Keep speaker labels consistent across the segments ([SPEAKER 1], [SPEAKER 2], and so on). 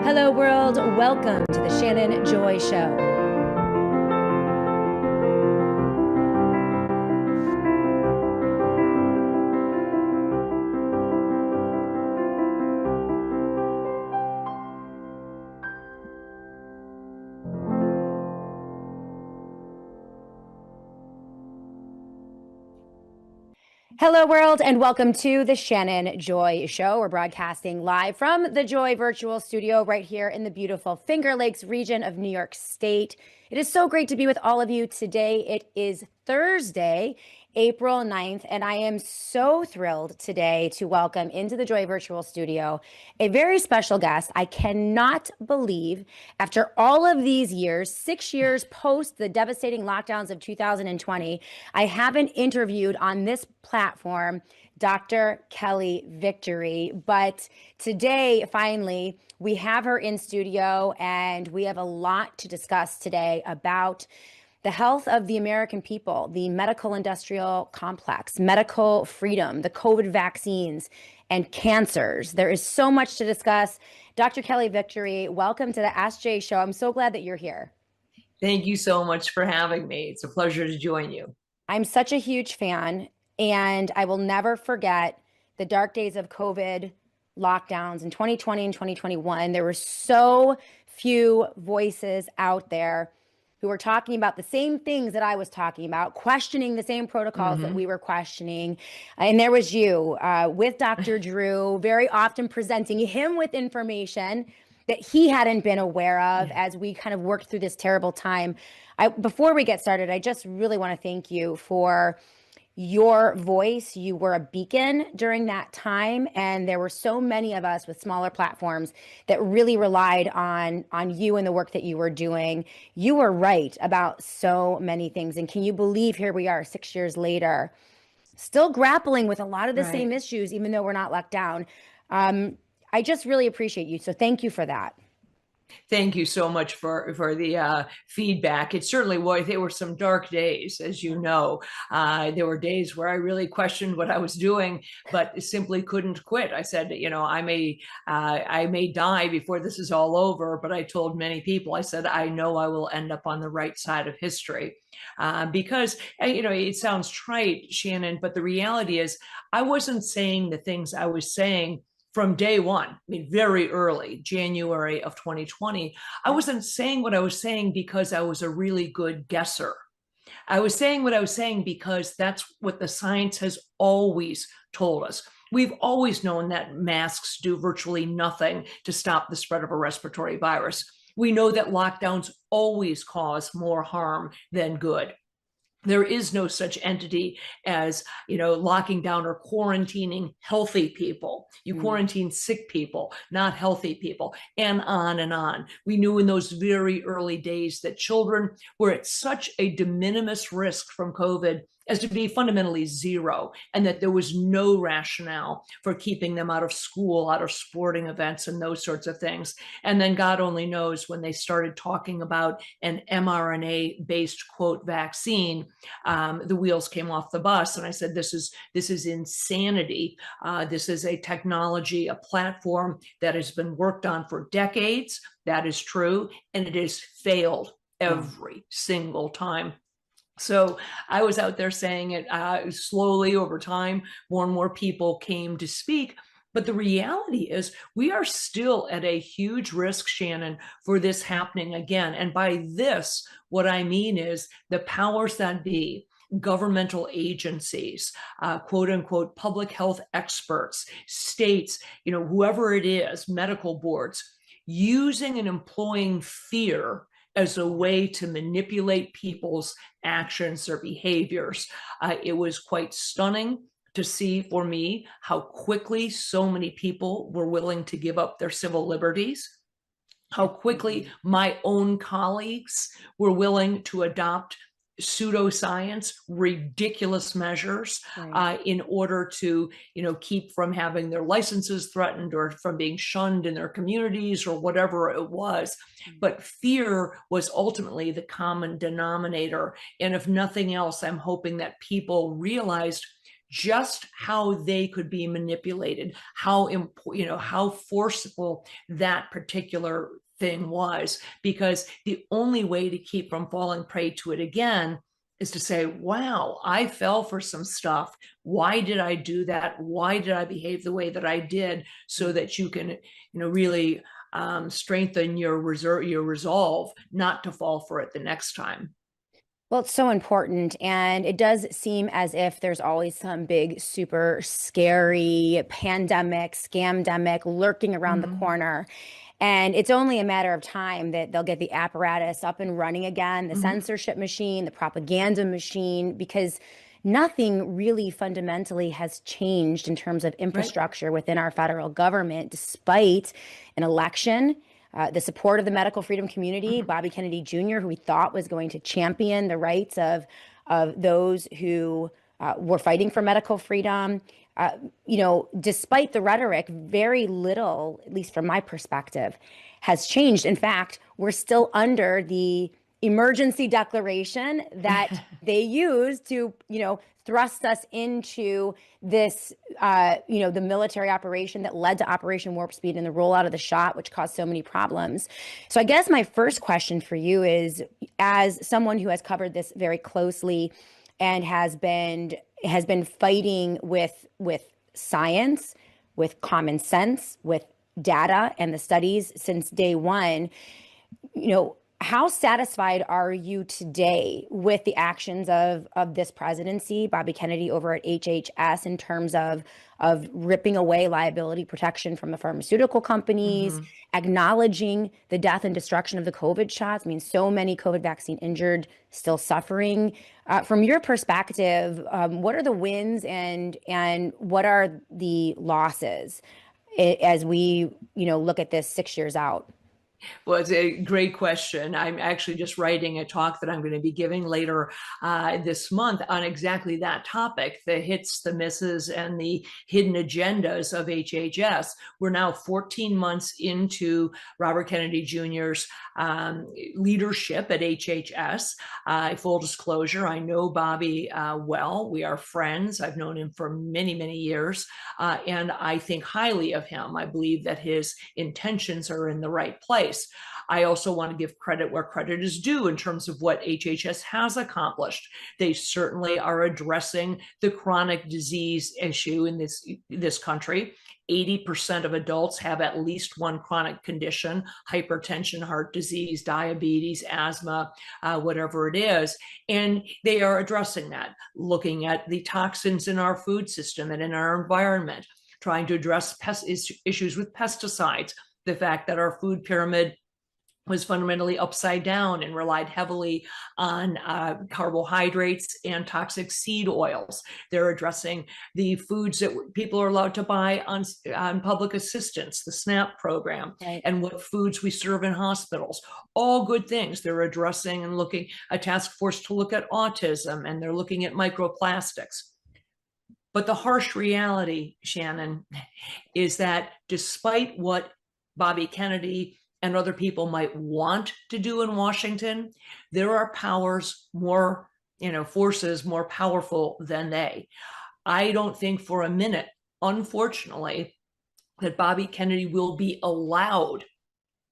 [SPEAKER 1] Hello, world. Welcome to the Shannon Joy Show. Hello, world, and welcome to the Shannon Joy Show. We're broadcasting live from the Joy Virtual Studio right here in the beautiful Finger Lakes region of New York State. It is so great to be with all of you today. It is Thursday, April 9th, and I am so thrilled today to welcome into the Joy Virtual Studio a very special guest. I cannot believe after all of these years, 6 years post the devastating lockdowns of 2020, I haven't interviewed on this platform Dr. Kelly Victory. But today, finally, we have her in studio and we have a lot to discuss today about the health of the American people, the medical industrial complex, medical freedom, the COVID vaccines, and cancers. There is so much to discuss. Dr. Kelly Victory, welcome to the Ask Jay Show. I'm so glad that you're here.
[SPEAKER 2] Thank you so much for having me. It's a pleasure to join you.
[SPEAKER 1] I'm such a huge fan, and I will never forget the dark days of COVID lockdowns in 2020 and 2021. There were so few voices out there who were talking about the same things that I was talking about, questioning the same protocols that we were questioning. And there was you with Dr. Drew, very often presenting him with information that he hadn't been aware of as we kind of worked through this terrible time. Before we get started, I just really want to thank you for your voice. You were a beacon during that time, and there were so many of us with smaller platforms that really relied on you and the work that you were doing. You were right about so many things, and can you believe here we are 6 years later, still grappling with a lot of the same issues, even though we're not locked down. I just really appreciate you, so thank you for that.
[SPEAKER 2] Thank you so much for the feedback. It certainly was. There were some dark days, as you know. There were days where I really questioned what I was doing, but simply couldn't quit. I said, you know, I may die before this is all over, but I told many people, I said, I know I will end up on the right side of history. Because, you know, it sounds trite, Shannon, but the reality is I wasn't saying the things I was saying from day one. I mean, very early, January of 2020, I wasn't saying what I was saying because I was a really good guesser. I was saying what I was saying because that's what the science has always told us. We've always known that masks do virtually nothing to stop the spread of a respiratory virus. We know that lockdowns always cause more harm than good. There is no such entity as, you know, locking down or quarantining healthy people. You quarantine sick people, not healthy people, and on and on. We knew in those very early days that children were at such a de minimis risk from COVID as to be fundamentally zero, and that there was no rationale for keeping them out of school, out of sporting events, and those sorts of things. And then God only knows when they started talking about an mRNA-based, quote, vaccine, the wheels came off the bus. And I said, this is insanity. This is a technology, a platform that has been worked on for decades. That is true. And it has failed every single time. So I was out there saying it slowly over time. More and more people came to speak. But the reality is we are still at a huge risk, Shannon, for this happening again. And by this, what I mean is the powers that be, governmental agencies, quote unquote, public health experts, states, you know, whoever it is, medical boards, using and employing fear as a way to manipulate people's actions or behaviors. It was quite stunning to see for me how quickly so many people were willing to give up their civil liberties, how quickly my own colleagues were willing to adopt pseudoscience, ridiculous measures in order to, you know, keep from having their licenses threatened or from being shunned in their communities or whatever it was. But fear was ultimately the common denominator. And if nothing else, I'm hoping that people realized just how they could be manipulated, how how forceful that particular thing was, because the only way to keep from falling prey to it again is to say, wow, I fell for some stuff. Why did I do that? Why did I behave the way that I did? So that you can, really strengthen your resolve not to fall for it the next time.
[SPEAKER 1] Well, it's so important. And it does seem as if there's always some big, super scary pandemic, scamdemic lurking around the
[SPEAKER 2] Mm-hmm.
[SPEAKER 1] corner. And it's only a matter of time that they'll get the apparatus up and running again, the
[SPEAKER 2] Mm-hmm.
[SPEAKER 1] censorship machine, the propaganda machine, because nothing really fundamentally has changed in terms of
[SPEAKER 2] Right.
[SPEAKER 1] infrastructure within our federal government, despite an election, the support of the medical freedom community,
[SPEAKER 2] Mm-hmm.
[SPEAKER 1] Bobby Kennedy Jr., who we thought was going to champion the rights of those who were fighting for medical freedom. Uh, Despite the rhetoric, very little, at least from my perspective, has changed. In fact, we're still under the emergency declaration that they used to, thrust us into this, the military operation that led to Operation Warp Speed and the rollout of the shot, which caused so many problems. So I guess my first question for you is, as someone who has covered this very closely and has been fighting with science, with common sense, with data and the studies since day one, how satisfied are you today with the actions of this presidency, Bobby Kennedy over at HHS, in terms of ripping away liability protection from the pharmaceutical companies,
[SPEAKER 2] Mm-hmm.
[SPEAKER 1] acknowledging the death and destruction of the COVID shots? I mean, so many COVID vaccine injured, still suffering. From your perspective, what are the wins and what are the losses as we look at this 6 years out?
[SPEAKER 2] Well, it's a great question. I'm actually just writing a talk that I'm going to be giving later this month on exactly that topic, the hits, the misses, and the hidden agendas of HHS. We're now 14 months into Robert Kennedy Jr.'s leadership at HHS. Full disclosure, I know Bobby well. We are friends. I've known him for many, many years, and I think highly of him. I believe that his intentions are in the right place. I also want to give credit where credit is due in terms of what HHS has accomplished. They certainly are addressing the chronic disease issue in this country. 80% of adults have at least one chronic condition: hypertension, heart disease, diabetes, asthma, whatever it is. And they are addressing that, looking at the toxins in our food system and in our environment, trying to address issues with pesticides, the fact that our food pyramid was fundamentally upside down and relied heavily on carbohydrates and toxic seed oils. They're addressing the foods that people are allowed to buy on public assistance, the SNAP program,
[SPEAKER 1] Right.
[SPEAKER 2] and what foods we serve in hospitals. All good things. They're addressing and looking a task force to look at autism, and they're looking at microplastics. But the harsh reality, Shannon, is that despite what Bobby Kennedy and other people might want to do in Washington, there are powers more, forces more powerful than they. I don't think for a minute, unfortunately, that Bobby Kennedy will be allowed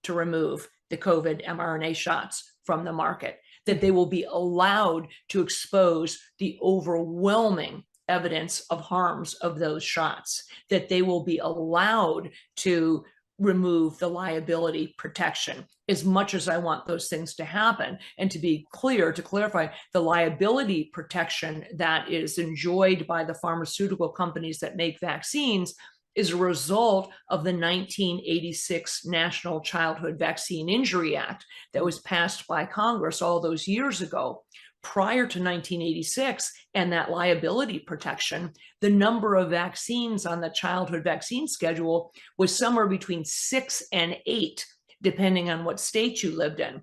[SPEAKER 2] to remove the COVID mRNA shots from the market, that they will be allowed to expose the overwhelming evidence of harms of those shots, that they will be allowed to remove the liability protection. As much as I want those things to happen, and to be clear, to clarify, the liability protection that is enjoyed by the pharmaceutical companies that make vaccines is a result of the 1986 National Childhood Vaccine Injury Act that was passed by Congress all those years ago. Prior to 1986 and that liability protection, the number of vaccines on the childhood vaccine schedule was somewhere between 6 and 8, depending on what state you lived in.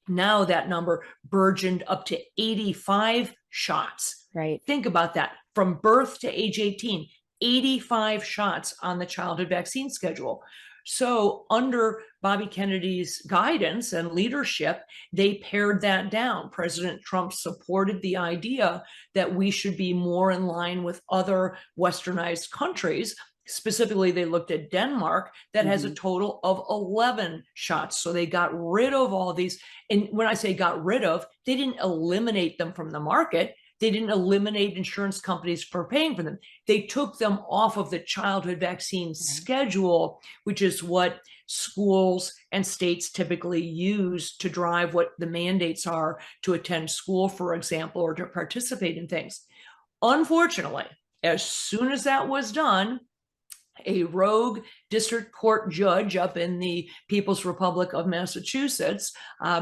[SPEAKER 2] Now that number burgeoned up to 85 shots.
[SPEAKER 1] Right.
[SPEAKER 2] Think about that. From birth to age 18, 85 shots on the childhood vaccine schedule. So under Bobby Kennedy's guidance and leadership, they pared that down. President Trump supported the idea that we should be more in line with other westernized countries. Specifically, they looked at Denmark that has a total of 11 shots. So they got rid of all these. And when I say got rid of, they didn't eliminate them from the market. They didn't eliminate insurance companies for paying for them. They took them off of the childhood vaccine schedule, which is what schools and states typically use to drive what the mandates are to attend school, for example, or to participate in things. Unfortunately, as soon as that was done, a rogue district court judge up in the People's Republic of Massachusetts,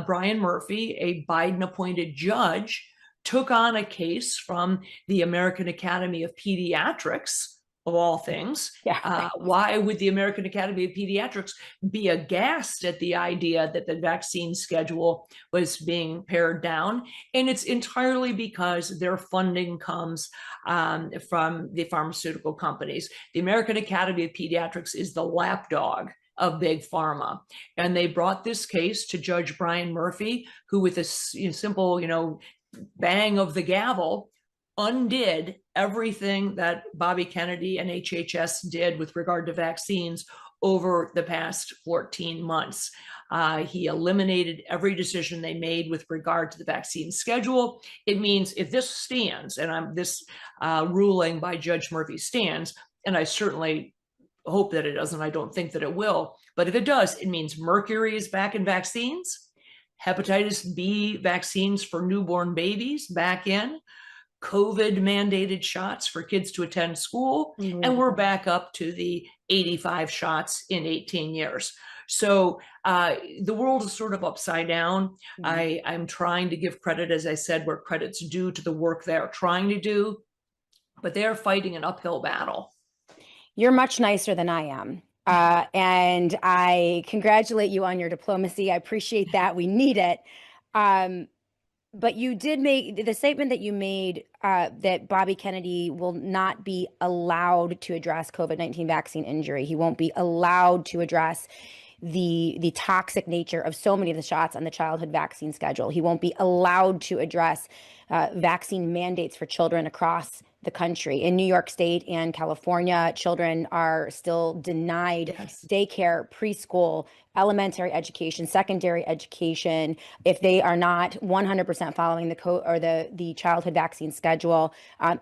[SPEAKER 2] Brian Murphy, a Biden-appointed judge, took on a case from the American Academy of Pediatrics, of all things. Why would the American Academy of Pediatrics be aghast at the idea that the vaccine schedule was being pared down? And it's entirely because their funding comes from the pharmaceutical companies. The American Academy of Pediatrics is the lapdog of big pharma. And they brought this case to Judge Brian Murphy, who with a simple, bang of the gavel, undid everything that Bobby Kennedy and HHS did with regard to vaccines over the past 14 months. He eliminated every decision they made with regard to the vaccine schedule. It means if this stands, and this ruling by Judge Murphy stands, and I certainly hope that it doesn't, I don't think that it will, but if it does, it means mercury is back in vaccines, hepatitis B vaccines for newborn babies back in, COVID mandated shots for kids to attend school, and we're back up to the 85 shots in 18 years. So the world is sort of upside down. I'm trying to give credit, as I said, where credit's due to the work they're trying to do, but they're fighting an uphill battle.
[SPEAKER 1] You're much nicer than I am. And I congratulate you on your diplomacy. I appreciate that. We need it. But you did make the statement that you made that Bobby Kennedy will not be allowed to address COVID-19 vaccine injury. He won't be allowed to address the toxic nature of so many of the shots on the childhood vaccine schedule. He won't be allowed to address vaccine mandates for children across the country. In New York State and California, children are still denied daycare, preschool, elementary education, secondary education, if they are not 100% following the childhood vaccine schedule.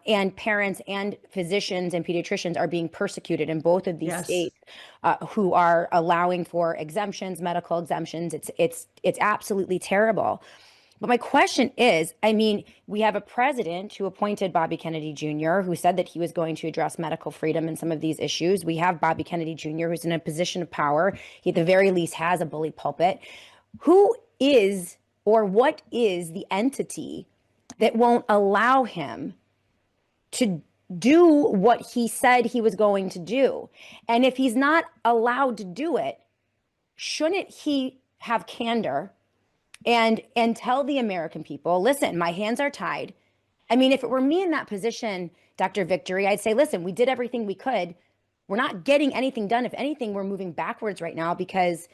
[SPEAKER 1] And parents and physicians and pediatricians are being persecuted in both of these states who are allowing for exemptions, medical exemptions. It's absolutely terrible. But my question is, I mean, we have a president who appointed Bobby Kennedy Jr., who said that he was going to address medical freedom and some of these issues. We have Bobby Kennedy Jr., who's in a position of power. He, at the very least, has a bully pulpit. Who is, or what is the entity that won't allow him to do what he said he was going to do? And if he's not allowed to do it, shouldn't he have candor and tell the American people, listen, my hands are tied. I mean, if it were me in that position, Dr. Victory, I'd say, listen, we did everything we could. We're not getting anything done. If anything, we're moving backwards right now because,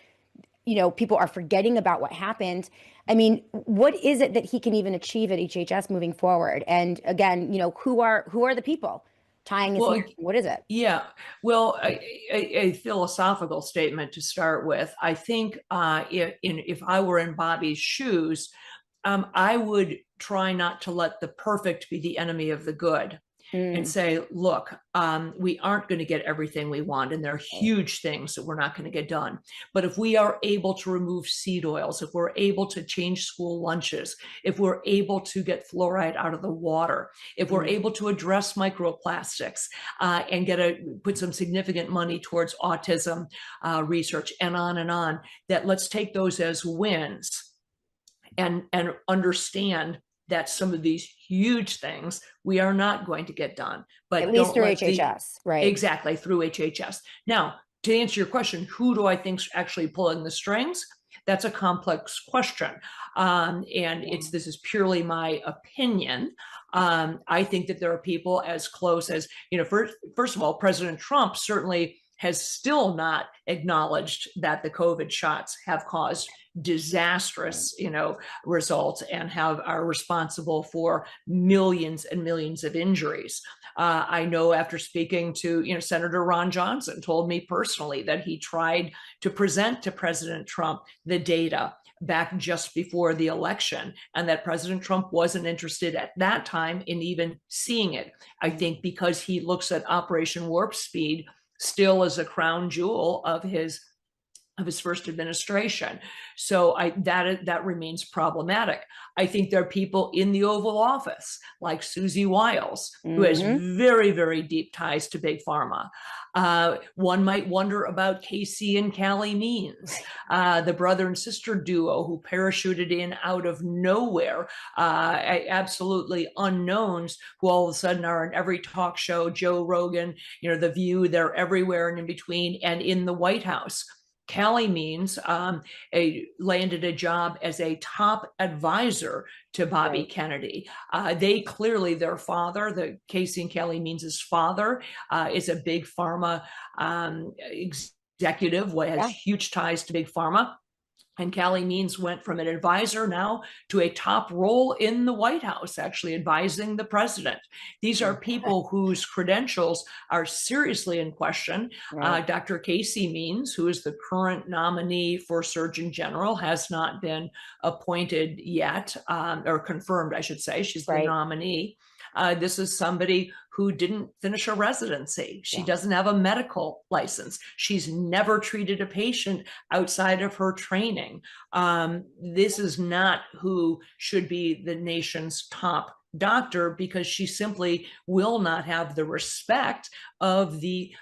[SPEAKER 1] people are forgetting about what happened. I mean, what is it that he can even achieve at HHS moving forward? And again, who are the people tying his hands? What is it?
[SPEAKER 2] Yeah, well, a philosophical statement to start with. I think if I were in Bobby's shoes, I would try not to let the perfect be the enemy of the good. And say, look, we aren't going to get everything we want, and there are huge things that we're not going to get done. But if we are able to remove seed oils, if we're able to change school lunches, if we're able to get fluoride out of the water, if we're able to address microplastics and put some significant money towards autism research and on, that let's take those as wins and understand that some of these huge things we are not going to get done, but
[SPEAKER 1] at least through HHS, right?
[SPEAKER 2] Exactly, through HHS. Now, to answer your question, who do I think's actually pulling the strings? That's a complex question, this is purely my opinion. I think that there are people as close as, first of all, President Trump certainly has still not acknowledged that the COVID shots have caused disastrous, results and are responsible for millions and millions of injuries. I know after speaking to, Senator Ron Johnson told me personally that he tried to present to President Trump the data back just before the election, and that President Trump wasn't interested at that time in even seeing it. I think because he looks at Operation Warp Speed still as a crown jewel of his first administration. So that remains problematic. I think there are people in the Oval Office like Susie Wiles, who has very, very deep ties to Big Pharma. One might wonder about Casey and Callie Means, the brother and sister duo who parachuted in out of nowhere, absolutely unknowns, who all of a sudden are in every talk show, Joe Rogan, The View, they're everywhere and in between, and in the White House. Callie Means landed a job as a top advisor to Bobby Kennedy. They clearly, their father, the Casey and Callie Means' father, is a big pharma executive, has huge ties to Big Pharma. And Callie Means went from an advisor now to a top role in the White House, actually advising the president. These are people whose credentials are seriously in question. Dr. Casey Means, who is the current nominee for Surgeon General, has not been appointed yet, or confirmed, I should say. She's the nominee. This is somebody who didn't finish a residency. She doesn't have a medical license. She's never treated a patient outside of her training. This is not who should be the nation's top doctor, because she simply will not have the respect of the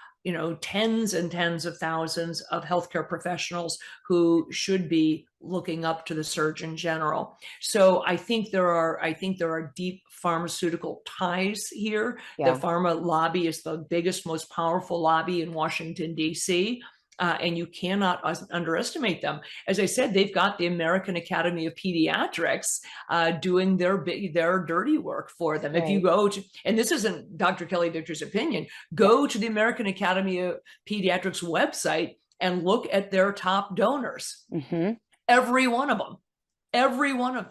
[SPEAKER 2] tens and tens of thousands of healthcare professionals who should be looking up to the Surgeon General. So I think there are deep pharmaceutical ties here. The pharma lobby is the biggest, most powerful lobby in Washington, D.C., and you cannot underestimate them. As I said, they've got the American Academy of Pediatrics doing their dirty work for them. If you go to, and this isn't Dr. Kelly Victor's opinion, go to the American Academy of Pediatrics website and look at their top donors. Every one of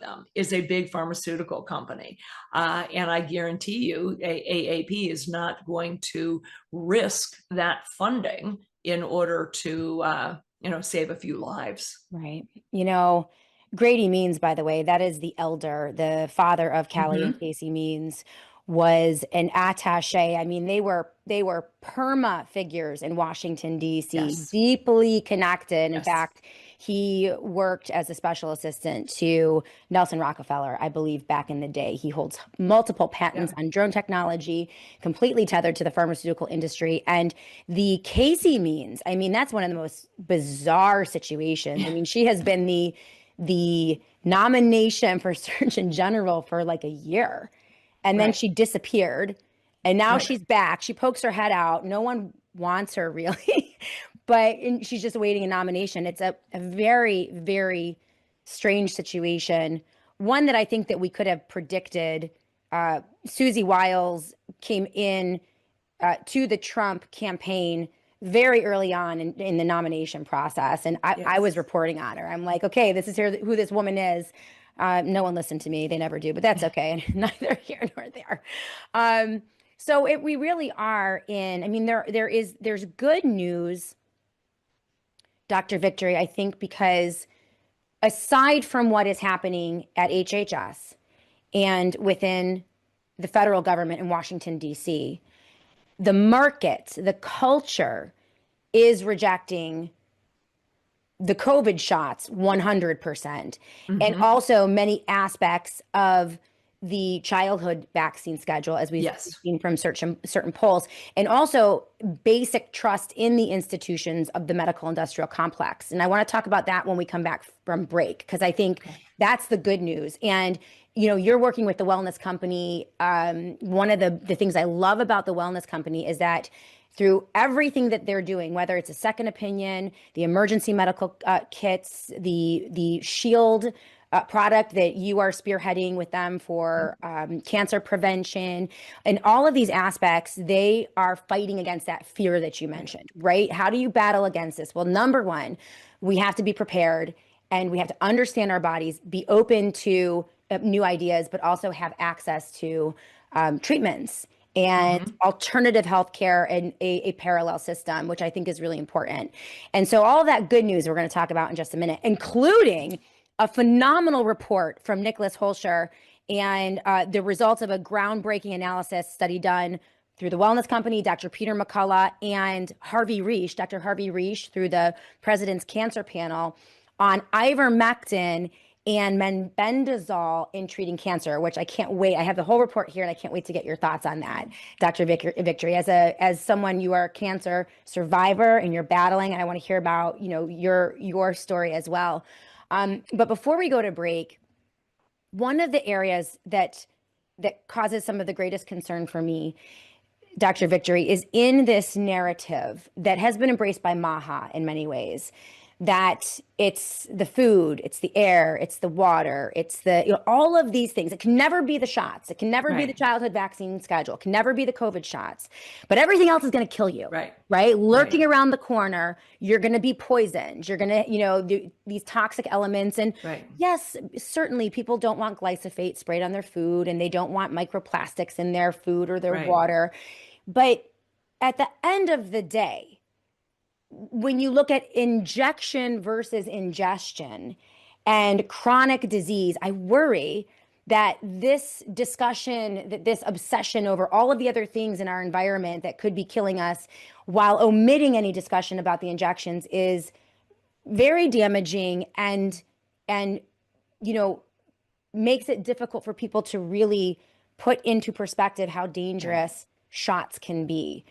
[SPEAKER 2] them is a big pharmaceutical company. And I guarantee you, AAP is not going to risk that funding in order to, save a few lives.
[SPEAKER 1] Right. Grady Means, by the way, that is the elder, the father of Callie and Casey Means, was an attaché. I mean, they were perma figures in Washington, D.C., deeply connected. In fact, he worked as a special assistant to Nelson Rockefeller, I believe, back in the day. He holds multiple patents on drone technology, completely tethered to the pharmaceutical industry. And the Casey Means, I mean, that's one of the most bizarre situations. I mean, she has been the nomination for Surgeon General for like a year. And then she disappeared. And now she's back. She pokes her head out. No one wants her, really. But she's just awaiting a nomination. It's a very, very strange situation. One that I think that we could have predicted. Susie Wiles came in to the Trump campaign very early on in the nomination process. And I was reporting on her. I'm like, okay, this is who this woman is. No one listened to me. They never do, but that's okay. Neither here nor there. So we really are in, I mean, there's good news, Dr. Victory, I think, because aside from what is happening at HHS and within the federal government in Washington, D.C., the market, the culture is rejecting the COVID shots 100%. And also many aspects of the childhood vaccine schedule, as we've seen from certain polls, and also basic trust in the institutions of the medical industrial complex. And I want to talk about that when we come back from break, because I think that's the good news. And you're working with the wellness company. One of the things I love about the wellness company is that through everything that they're doing, whether it's a second opinion, the emergency medical kits, the shield product that you are spearheading with them for cancer prevention and all of these aspects. They are fighting against that fear that you mentioned, right? How do you battle against this? Well, number one, we have to be prepared and we have to understand our bodies, be open to new ideas, but also have access to treatments and alternative healthcare and a parallel system, which I think is really important. And so all of that good news we're going to talk about in just a minute, including a phenomenal report from Nicholas Holscher and the results of a groundbreaking analysis study done through the Wellness Company, Dr. Peter McCullough, and Dr. Harvey Reish, through the President's Cancer Panel on ivermectin and mebendazole in treating cancer, which I can't wait. I have the whole report here, and I can't wait to get your thoughts on that, Dr. Victory. As someone, you are a cancer survivor and you're battling, and I want to hear about your story as well. But before we go to break, one of the areas that causes some of the greatest concern for me, Dr. Victory, is in this narrative that has been embraced by MAHA in many ways, that it's the food, it's the air, it's the water, it's the, all of these things. It can never be the shots. It can never be the childhood vaccine schedule. It can never be the COVID shots, but everything else is going to kill you, right? Lurking around the corner, you're going to be poisoned. You're going to, these toxic elements. And yes, certainly people don't want glyphosate sprayed on their food, and they don't want microplastics in their food or their water. But at the end of the day, when you look at injection versus ingestion and chronic disease, I worry that this discussion, that this obsession over all of the other things in our environment that could be killing us, while omitting any discussion about the injections, is very damaging and makes it difficult for people to really put into perspective how dangerous shots can be.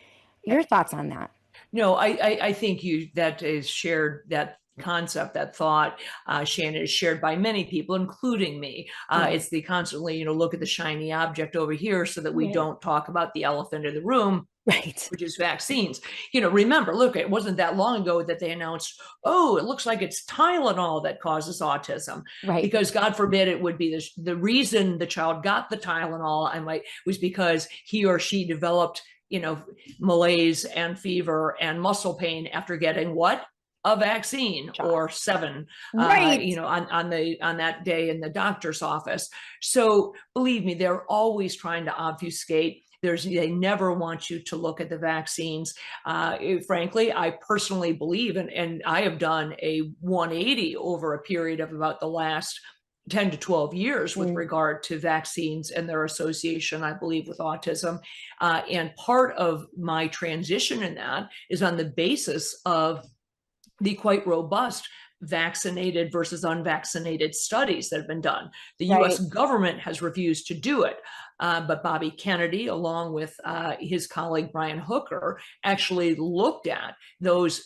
[SPEAKER 1] Your thoughts on that?
[SPEAKER 2] No, I think that is shared, that concept, that thought, Shannon, is shared by many people, including me. It's the constantly, look at the shiny object over here so that we don't talk about the elephant in the room, which is vaccines. Remember, look, it wasn't that long ago that they announced, oh, it looks like it's Tylenol that causes autism. Because God forbid it would be the reason the child got the Tylenol was because he or she developed malaise and fever and muscle pain after getting a vaccine or 7 on that day in the doctor's office. So believe me, they're always trying to obfuscate. They never want you to look at the vaccines. Frankly, I personally believe, and I have done a 180 over a period of about the last 10 to 12 years with regard to vaccines and their association, I believe, with autism. And part of my transition in that is on the basis of the quite robust vaccinated versus unvaccinated studies that have been done. The US government has refused to do it. But Bobby Kennedy, along with his colleague Brian Hooker, actually looked at those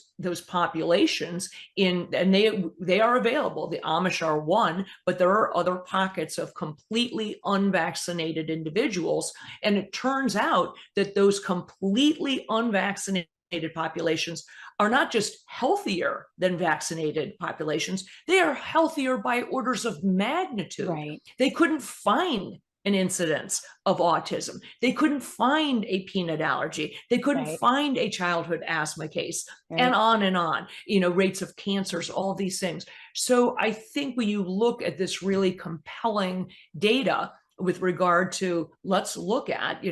[SPEAKER 2] populations and they are available. The Amish are one, but there are other pockets of completely unvaccinated individuals. And it turns out that those completely unvaccinated populations are not just healthier than vaccinated populations, they are healthier by orders of magnitude. They couldn't find an incidence of autism. They couldn't find a peanut allergy. They couldn't find a childhood asthma case, and on, rates of cancers, all these things. So I think when you look at this really compelling data with regard to, let's look at,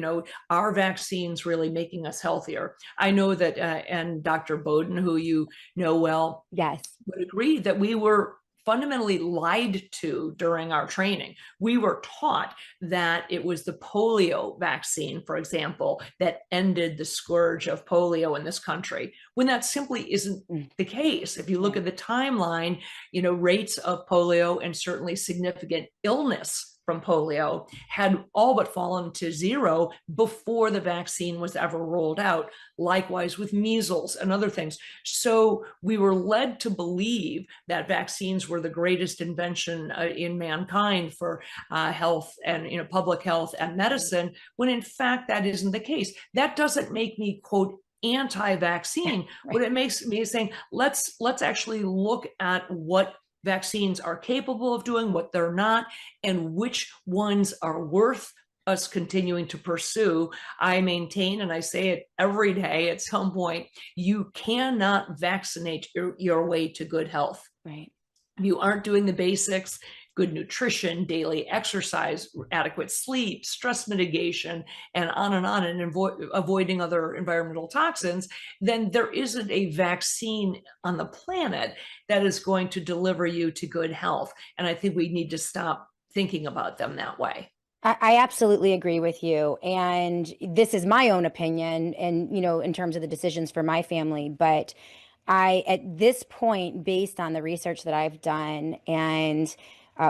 [SPEAKER 2] are vaccines really making us healthier? I know that, and Dr. Bowden, who you know well, would agree that we were fundamentally lied to during our training. We were taught that it was the polio vaccine, for example, that ended the scourge of polio in this country, when that simply isn't the case. If you look at the timeline, rates of polio and certainly significant illness from polio had all but fallen to zero before the vaccine was ever rolled out. Likewise with measles and other things. So we were led to believe that vaccines were the greatest invention in mankind for health and public health and medicine, when in fact that isn't the case. That doesn't make me, quote, anti-vaccine. What it makes me is saying, let's actually look at what vaccines are capable of doing, what they're not, and which ones are worth us continuing to pursue. I maintain, and I say it every day at some point, you cannot vaccinate your way to good health.
[SPEAKER 1] Right.
[SPEAKER 2] You aren't doing the basics, good nutrition, daily exercise, adequate sleep, stress mitigation, and on, and avoiding other environmental toxins, then there isn't a vaccine on the planet that is going to deliver you to good health. And I think we need to stop thinking about them that way.
[SPEAKER 1] I absolutely agree with you. And this is my own opinion and, in terms of the decisions for my family. But at this point, based on the research that I've done and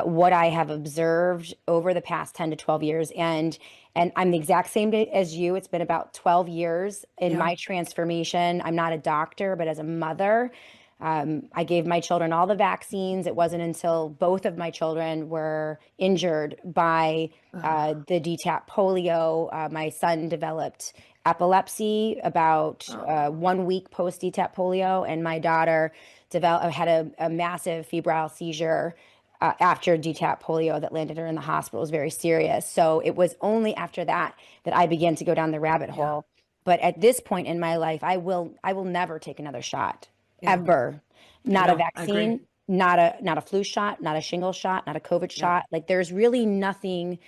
[SPEAKER 1] what I have observed over the past 10 to 12 years, and I'm the exact same as you. It's been about 12 years in
[SPEAKER 2] Yeah.
[SPEAKER 1] my transformation. I'm not a doctor, but as a mother, I gave my children all the vaccines. It wasn't until both of my children were injured by the DTaP polio. My son developed epilepsy about 1 week post DTaP polio, and my daughter had a massive febrile seizure after DTaP polio that landed her in the hospital. It was very serious. So it was only after that that I began to go down the rabbit hole. But at this point in my life, I will never take another shot
[SPEAKER 2] Yeah.
[SPEAKER 1] ever. Not a
[SPEAKER 2] No, I agree.
[SPEAKER 1] vaccine, not a flu shot, not a shingle shot, not a COVID
[SPEAKER 2] Yeah.
[SPEAKER 1] shot. Like there's really nothing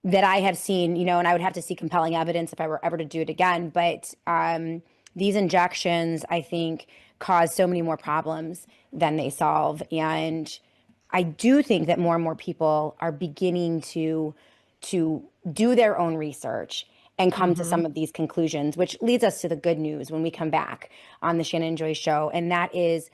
[SPEAKER 1] that I have seen, and I would have to see compelling evidence if I were ever to do it again. But these injections, I think, cause so many more problems than they solve. And I do think that more and more people are beginning to do their own research and come to some of these conclusions, which leads us to the good news when we come back on the Shannon Joy Show. And that is,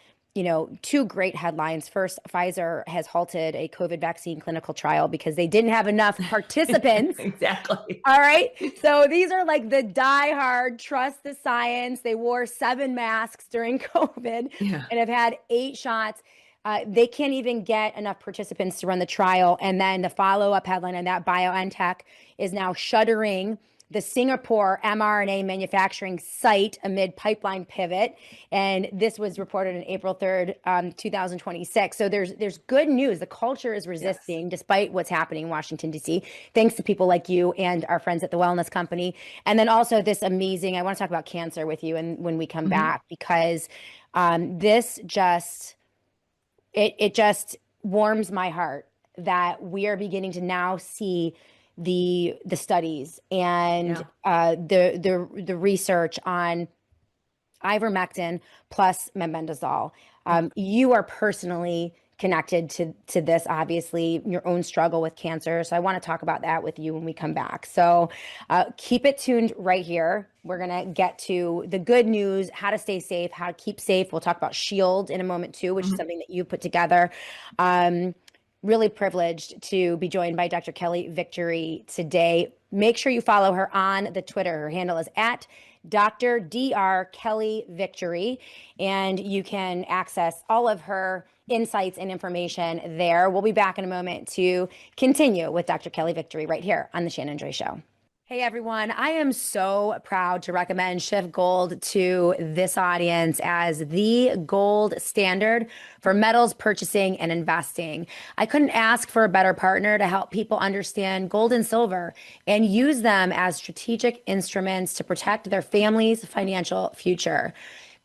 [SPEAKER 1] two great headlines. First, Pfizer has halted a COVID vaccine clinical trial because they didn't have enough participants.
[SPEAKER 2] Exactly.
[SPEAKER 1] All right. So these are like the diehard, trust the science. They wore 7 masks during COVID
[SPEAKER 2] Yeah.
[SPEAKER 1] and have had 8 shots. They can't even get enough participants to run the trial. And then the follow-up headline on that, BioNTech is now shuttering the Singapore mRNA manufacturing site amid pipeline pivot. And this was reported on April 3rd, 2026. So there's good news. The culture is resisting despite what's happening in Washington, D.C., thanks to people like you and our friends at the Wellness Company. And then also this amazing, I want to talk about cancer with you and when we come back, because this just, it just warms my heart that we are beginning to now see the studies and the research on ivermectin plus mebendazole. You are personally connected to this, obviously, your own struggle with cancer. So I want to talk about that with you when we come back. So keep it tuned right here. We're going to get to the good news, how to stay safe, how to keep safe. We'll talk about Shield in a moment too, which is something that you put together. Really privileged to be joined by Dr. Kelly Victory today. Make sure you follow her on the Twitter. Her handle is at Dr. Dr. Kelly Victory, and you can access all of her insights and information there. We'll be back in a moment to continue with Dr. Kelly Victory right here on the Shannon Joy Show. Hey everyone, I am so proud to recommend Shift Gold to this audience as the gold standard for metals purchasing and investing. I couldn't ask for a better partner to help people understand gold and silver and use them as strategic instruments to protect their family's financial future.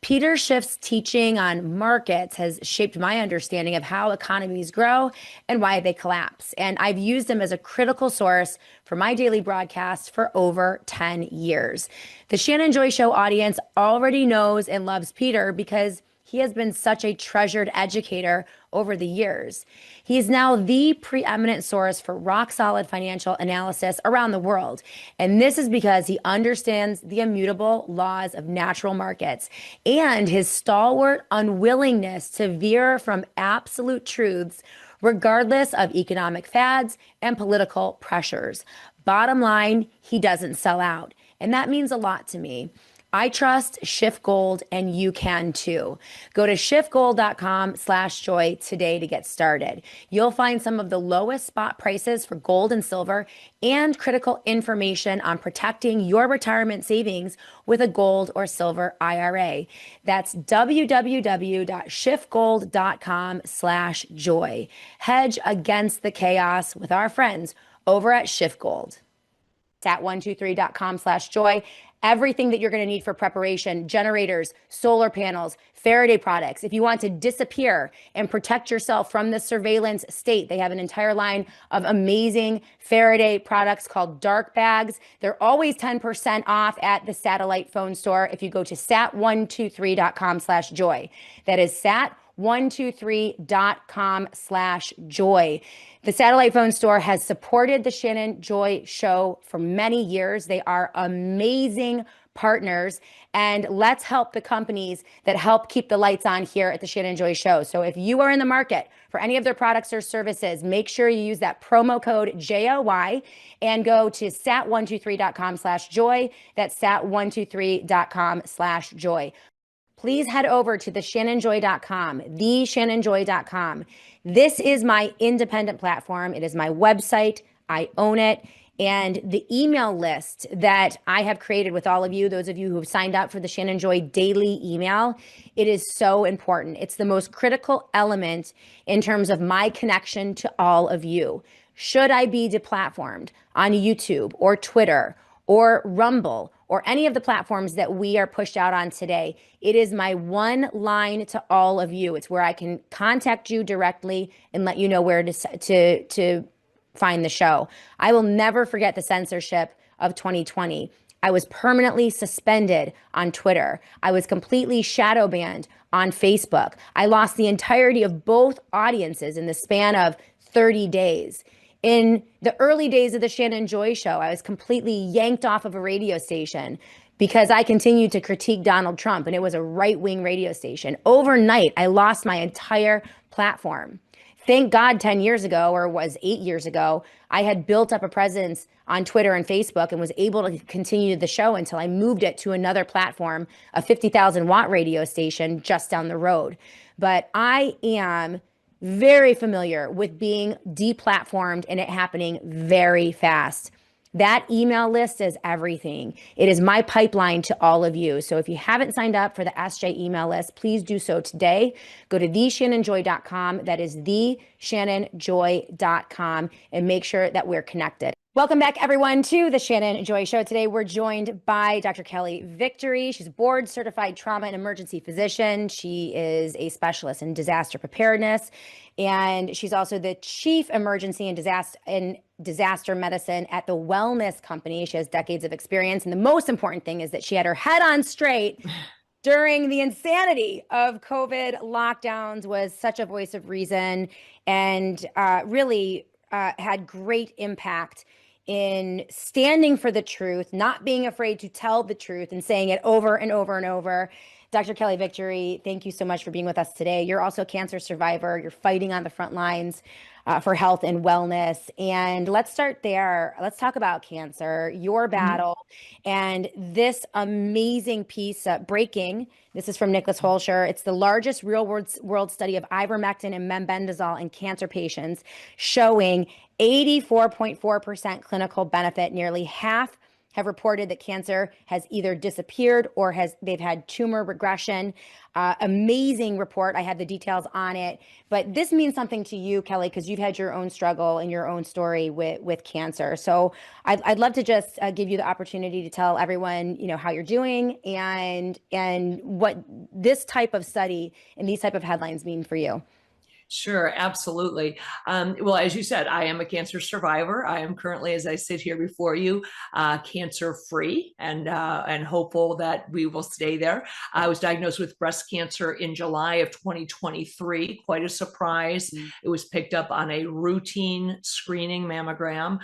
[SPEAKER 1] Peter Schiff's teaching on markets has shaped my understanding of how economies grow and why they collapse. And I've used them as a critical source for my daily broadcast for over 10 years. The Shannon Joy Show audience already knows and loves Peter because he has been such a treasured educator over the years. He is now the preeminent source for rock-solid financial analysis around the world. And this is because he understands the immutable laws of natural markets and his stalwart unwillingness to veer from absolute truths regardless of economic fads and political pressures. Bottom line, he doesn't sell out. And that means a lot to me. I trust Shift Gold, and you can too. Go to shiftgold.com/joy today to get started. You'll find some of the lowest spot prices for gold and silver and critical information on protecting your retirement savings with a gold or silver IRA. That's www.shiftgold.com/joy. Hedge against the chaos with our friends over at Shift Gold. At 123.com/joy. Everything that you're going to need for preparation: generators, solar panels, Faraday products. If you want to disappear and protect yourself from the surveillance state, they have an entire line of amazing Faraday products called dark bags. They're always 10% off at the satellite phone store if you go to sat123.com/joy. That is sat123.com/joy. The satellite phone store has supported the Shannon Joy Show for many years. They are amazing partners, and let's help the companies that help keep the lights on here at the Shannon Joy Show. So if you are in the market for any of their products or services, make sure you use that promo code JOY and go to sat123.com/joy. That's sat123.com/joy. Please head over to theshannonjoy.com, theshannonjoy.com. This is my independent platform. It is my website. I own it. And the email list that I have created with all of you, those of you who have signed up for the Shannon Joy daily email, it is so important. It's the most critical element in terms of my connection to all of you. Should I be deplatformed on YouTube or Twitter or Rumble or any of the platforms that we are pushed out on today, it is my one line to all of you. It's where I can contact you directly and let you know where to find the show. I will never forget the censorship of 2020. I was permanently suspended on Twitter. I was completely shadow banned on Facebook. I lost the entirety of both audiences in the span of 30 days. In the early days of the Shannon Joy Show, I was completely yanked off of a radio station because I continued to critique Donald Trump, and it was a right-wing radio station. Overnight, I lost my entire platform. Thank God 10 years ago, or was 8 years ago, I had built up a presence on Twitter and Facebook and was able to continue the show until I moved it to another platform, a 50,000 watt radio station just down the road. But I am very familiar with being deplatformed and it happening very fast. That email list is everything. It is my pipeline to all of you. So if you haven't signed up for the SJ email list, please do so today. Go to theshannonjoy.com. That is theshannonjoy.com, and make sure that we're connected. Welcome back, everyone, to the Shannon Joy Show. Today, we're joined by Dr. Kelly Victory. She's a board-certified trauma and emergency physician. She is a specialist in disaster preparedness, and she's also the chief emergency and disaster medicine at the Wellness Company. She has decades of experience, and the most important thing is that she had her head on straight during the insanity of COVID lockdowns, was such a voice of reason, and really had great impact in standing for the truth, not being afraid to tell the truth and saying it over and over and over. Dr. Kelly Victory, thank you so much for being with us today. You're also a cancer survivor. You're fighting on the front lines for health and wellness. And let's start there. Let's talk about cancer, your battle, and this amazing piece, breaking. This is from Nicholas Holscher. It's the largest real-world study of ivermectin and mebendazole in cancer patients, showing 84.4% clinical benefit. Nearly half have reported that cancer has either disappeared or they've had tumor regression. Amazing report. I have the details on it. But this means something to you, Kelly, because you've had your own struggle and your own story with cancer. So I'd love to just give you the opportunity to tell everyone, how you're doing and what this type of study and these type of headlines mean for you.
[SPEAKER 2] Sure, absolutely. Well, as you said, I am a cancer survivor. I am currently, as I sit here before you, cancer-free and hopeful that we will stay there. I was diagnosed with breast cancer in July of 2023. Quite a surprise. It was picked up on a routine screening mammogram,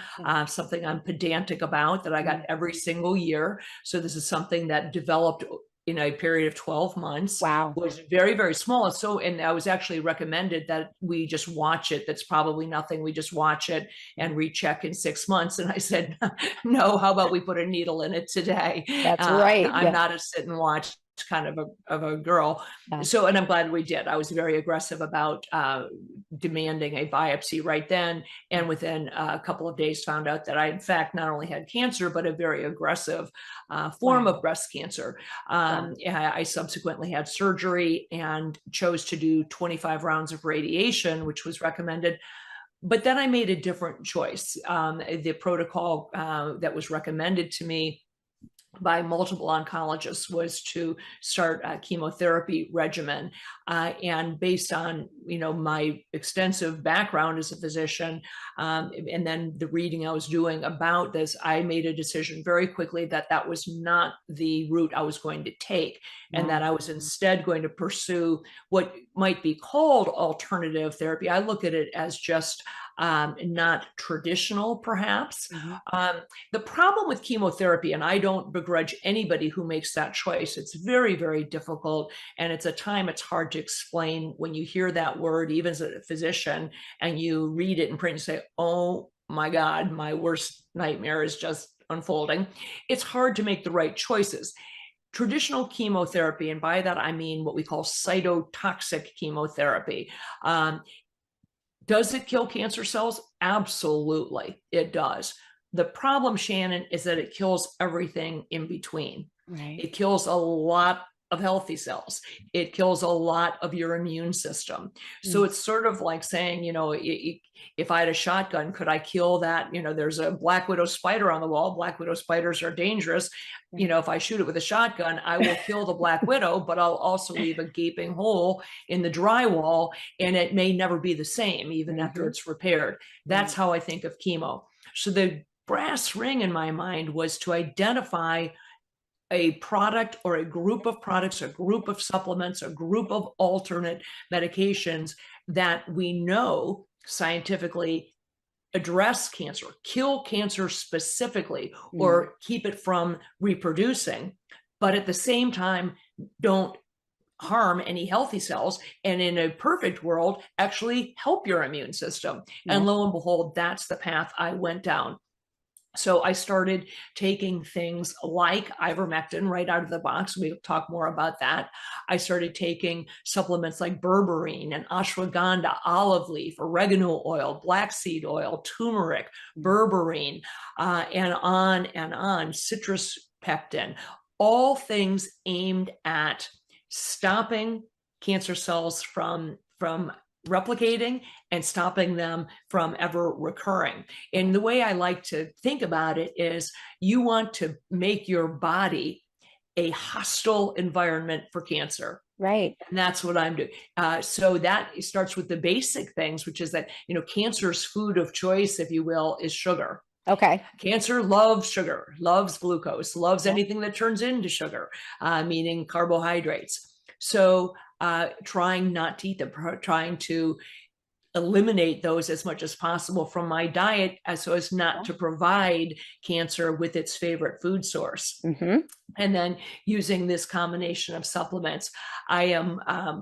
[SPEAKER 2] something I'm pedantic about, that I got every single year. So this is something that developed in a period of 12 months,
[SPEAKER 1] Wow.
[SPEAKER 2] was very, very small. And I was actually recommended that we just watch it. That's probably nothing. We just watch it and recheck in 6 months. And I said, no, how about we put a needle in it today?
[SPEAKER 1] That's right.
[SPEAKER 2] I'm
[SPEAKER 1] Yeah.
[SPEAKER 2] not a sit and watch kind of a girl.
[SPEAKER 1] Yeah.
[SPEAKER 2] So, and I'm glad we did. I was very aggressive about demanding a biopsy right then. And within a couple of days found out that I, in fact, not only had cancer, but a very aggressive form
[SPEAKER 1] Wow.
[SPEAKER 2] of breast cancer.
[SPEAKER 1] Wow.
[SPEAKER 2] I subsequently had surgery and chose to do 25 rounds of radiation, which was recommended. But then I made a different choice. The protocol that was recommended to me by multiple oncologists was to start a chemotherapy regimen. And based on, my extensive background as a physician, and then the reading I was doing about this, I made a decision very quickly that that was not the route I was going to take, and that I was instead going to pursue what might be called alternative therapy. I look at it as just not traditional, perhaps. The problem with chemotherapy, and I don't begrudge anybody who makes that choice, it's very, very difficult. And it's it's hard to explain when you hear that word, even as a physician, and you read it in print and say, oh my God, my worst nightmare is just unfolding. It's hard to make the right choices. Traditional chemotherapy, and by that I mean what we call cytotoxic chemotherapy, does it kill cancer cells? Absolutely, it does. The problem, Shannon, is that it kills everything in between.
[SPEAKER 1] Right.
[SPEAKER 2] It kills a lot of healthy cells. It kills a lot of your immune system. So it's sort of like saying, if I had a shotgun, could I kill that? There's a black widow spider on the wall. Black widow spiders are dangerous. If I shoot it with a shotgun, I will kill the black widow, but I'll also leave a gaping hole in the drywall, and it may never be the same, even after it's repaired. That's how I think of chemo. So the brass ring in my mind was to identify a product or a group of products, a group of supplements, a group of alternate medications that we know scientifically address cancer, kill cancer specifically, or keep it from reproducing, but at the same time, don't harm any healthy cells, and in a perfect world, actually help your immune system. And lo and behold, that's the path I went down. So I started taking things like ivermectin right out of the box. We'll talk more about that. I started taking supplements like berberine and ashwagandha, olive leaf, oregano oil, black seed oil, turmeric, berberine, and on, citrus peptin, all things aimed at stopping cancer cells from replicating and stopping them from ever recurring. And the way I like to think about it is you want to make your body a hostile environment for cancer.
[SPEAKER 1] Right.
[SPEAKER 2] And that's what I'm doing. So that starts with the basic things, which is that, cancer's food of choice, if you will, is sugar.
[SPEAKER 1] Okay.
[SPEAKER 2] Cancer loves sugar, loves glucose, loves anything that turns into sugar, meaning carbohydrates. So trying not to eat them, trying to eliminate those as much as possible from my diet, so as not to provide cancer with its favorite food source. And then using this combination of supplements. I am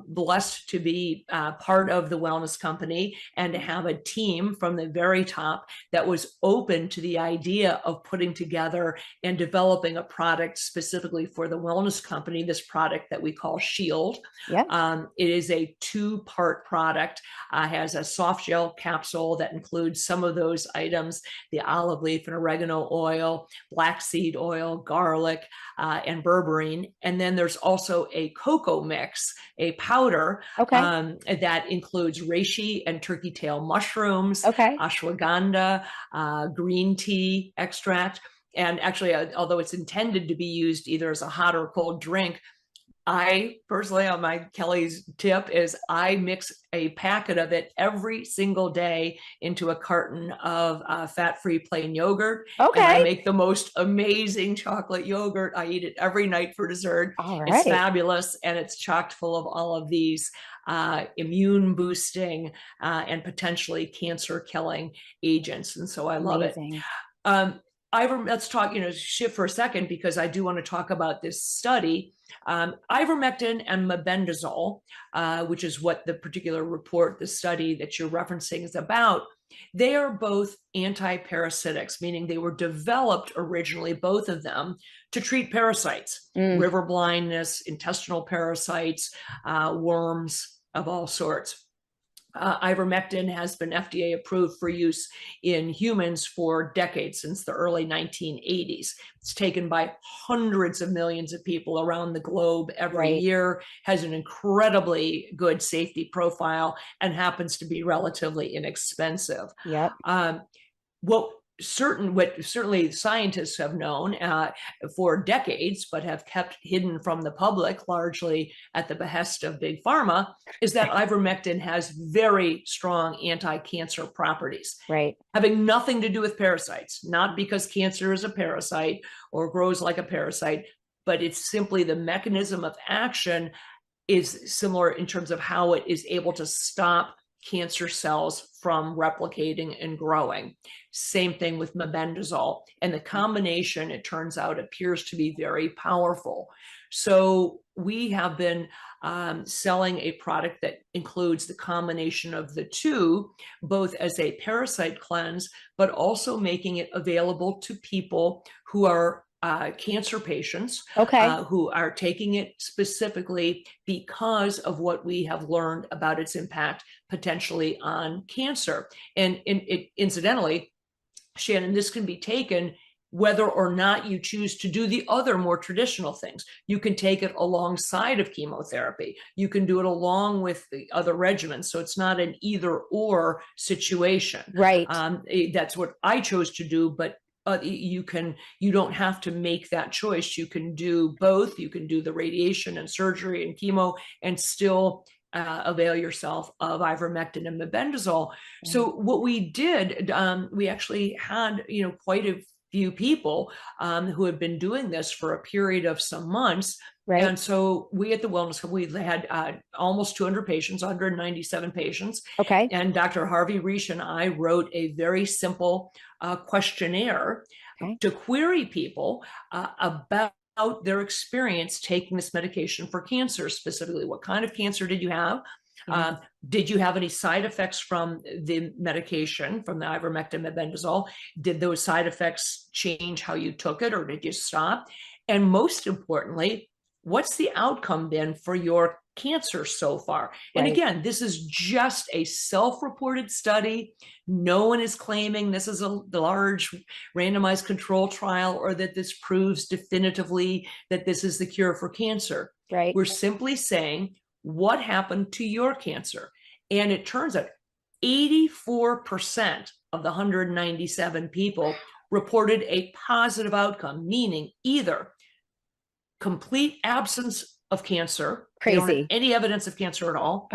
[SPEAKER 2] blessed to be part of the wellness company and to have a team from the very top that was open to the idea of putting together and developing a product specifically for the wellness company, this product that we call Shield. It is a 2-part product, has a soft gel capsule that includes some of those items, the olive leaf and oregano oil, black seed oil, garlic, and berberine. And then there's also a cocoa mix, a powder that includes reishi and turkey tail mushrooms, ashwagandha, green tea extract. And actually, although it's intended to be used either as a hot or cold drink, I personally, on my Kelly's tip, is I mix a packet of it every single day into a carton of fat-free plain yogurt. And I make the most amazing chocolate yogurt. I eat it every night for dessert. It's fabulous, and it's chocked full of all of these immune boosting and potentially cancer killing agents. And so I love it. let's talk, shift for a second, because I do want to talk about this study. Ivermectin and mebendazole, which is what the particular report, the study that you're referencing is about, they are both antiparasitics, meaning they were developed originally, both of them, to treat parasites, river blindness, intestinal parasites, worms of all sorts. Ivermectin has been FDA approved for use in humans for decades, since the early 1980s. It's taken by hundreds of millions of people around the globe every year, has an incredibly good safety profile, and happens to be relatively inexpensive.
[SPEAKER 1] Yep.
[SPEAKER 2] What certainly scientists have known for decades, but have kept hidden from the public, largely at the behest of big pharma, is that ivermectin has very strong anti-cancer properties, having nothing to do with parasites, not because cancer is a parasite or grows like a parasite, but it's simply the mechanism of action is similar in terms of how it is able to stop cancer cells from replicating and growing. Same thing with mebendazole. And the combination, it turns out, appears to be very powerful. So we have been selling a product that includes the combination of the two, both as a parasite cleanse, but also making it available to people who are cancer patients who are taking it specifically because of what we have learned about its impact potentially on cancer. And incidentally, Shannon, this can be taken whether or not you choose to do the other more traditional things. You can take it alongside of chemotherapy. You can do it along with the other regimens. So it's not an either or situation. That's what I chose to do, but you don't have to make that choice. You can do both. You can do the radiation and surgery and chemo and still avail yourself of ivermectin and mebendazole. So what we did, we actually had quite a few people who had been doing this for a period of some months. And so we at the Wellness Club, we had almost 200 patients, 197 patients. And Dr. Harvey Reish and I wrote a very simple questionnaire to query people about their experience taking this medication for cancer. Specifically, what kind of cancer did you have? Did you have any side effects from the medication, from the ivermectin mebendazole? Did those side effects change how you took it, or did you stop? And most importantly, what's the outcome been for your cancer so far? And again, this is just a self-reported study. No one is claiming this is a large randomized control trial, or that this proves definitively that this is the cure for cancer. We're simply saying, what happened to your cancer? And it turns out 84% of the 197 people reported a positive outcome, meaning either complete absence of cancer, they don't have any evidence of cancer at all,